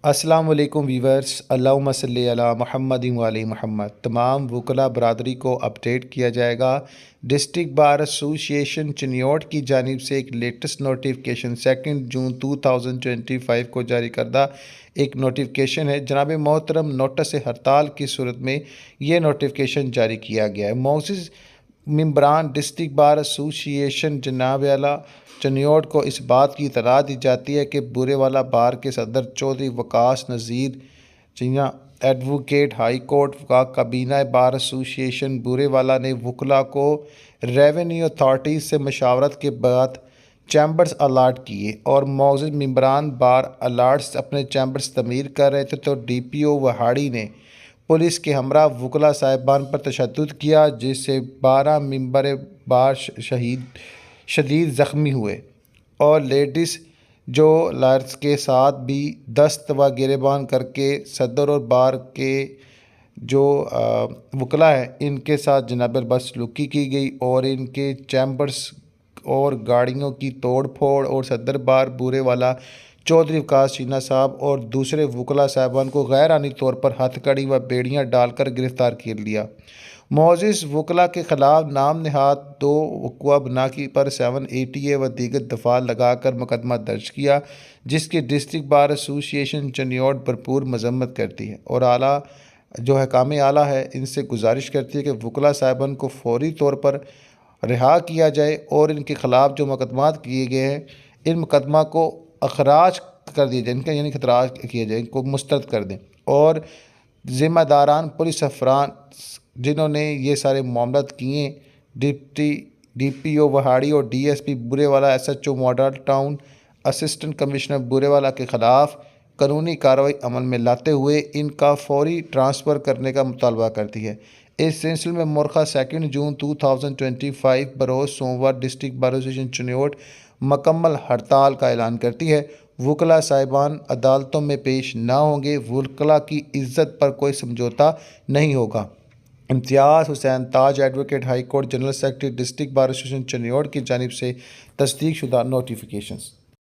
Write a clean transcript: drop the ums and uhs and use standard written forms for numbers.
अस्सलाम वालेकुम वीवर्स, अल्लाहुम्मा सल्ली अला मुहम्मद व आले मुहम्मद। तमाम वकला बरादरी को अपडेट किया जाएगा। डिस्ट्रिक्ट बार एसोसिएशन चिन्योट की जानिब से एक लेटेस्ट नोटिफिकेशन 2 जून 2025 को जारी करदा एक नोटिफिकेशन है। जनाब मोहतरम नोटिस हड़ताल की सूरत में यह नोटिफिकेशन जारी किया गया है। मोअज़्ज़िज़ मेंबरान डिस्ट्रिक्ट बार एसोसिएशन जनाब आला चिन्योट को इस बात की इतला दी जाती है कि बूरेवाला बार के सदर चौधरी वकास नज़ीर जिया एडवोकेट हाई कोर्ट का काबीना बार एसोसिएशन बूरेवाला ने वकला को रेवेन्यू अथॉरिटीज़ से मशावरत के बाद चैम्बर्स अलाट किए और मोअज़्ज़िज़ मेंबरान बार अलाट्स अपने चैम्बर्स तमीर कर रहे थे तो DPO वहाड़ी ने पुलिस के हमरा वकला साहिबान पर तशद्दुद किया, जिससे 12 मेंबर बार शदीद ज़ख्मी हुए और लेडीज़ जो लायर्स के साथ भी दस्त व गिरेबान करके सदर और बार के जो वकला हैं इनके साथ जनाब बदसलूकी की गई और इनके चैम्बर्स और गाड़ियों की तोड़ फोड़ और सदर बार बूरेवाला चौधरी वकास शीना साहब और दूसरे वकला साहबान को गैर आनी तौर पर हथकड़ी व बेड़ियाँ डालकर गिरफ़्तार कर लिया। मोअज़्ज़िज़ वकला के ख़िलाफ़ नाम नहाद 2 वक़्वा बना की पर 780A व दीगर दफ़ा लगाकर मुकदमा दर्ज किया, जिसकी डिस्ट्रिक्ट बार एसोसिएशन चिन्योट भरपूर मजम्मत करती है और आला जो हकाम आला है इनसे गुजारिश करती है कि वकला साहिबान को फौरी तौर पर रिहा किया जाए और इनके ख़िलाफ़ जो मुकदमात किए गए हैं इन मुकदमा को अखराज कर दिया जाए, इनका यानी खतराज किया जाए, इनको मुस्तरद कर दें और ज़िम्मेदारान पुलिस अफरान जिन्होंने ये सारे मामलात किए डिप्टी DPO वहाड़ी और DSP Burewala SHO model town assistant commissioner Burewala के ख़िलाफ़ कानूनी कार्रवाई अमल में लाते हुए इनका फौरी ट्रांसफ़र करने का मुतालबा करती है। इस सिलसिले में मुरखा 2 जून 2025 बरोज़ सोमवार डिस्ट्रिक्ट बार एसोसिएशन चिन्योट मुकम्मल हड़ताल का ऐलान करती है। वकला साहिबान अदालतों में पेश ना होंगे, वकला की इज़्ज़त पर कोई समझौता नहीं होगा। Imtiaz Hussain Taj advocate high court general secretary district bar association Chiniot की जानिब से तस्दीक शुदा नोटिफिकेशंस।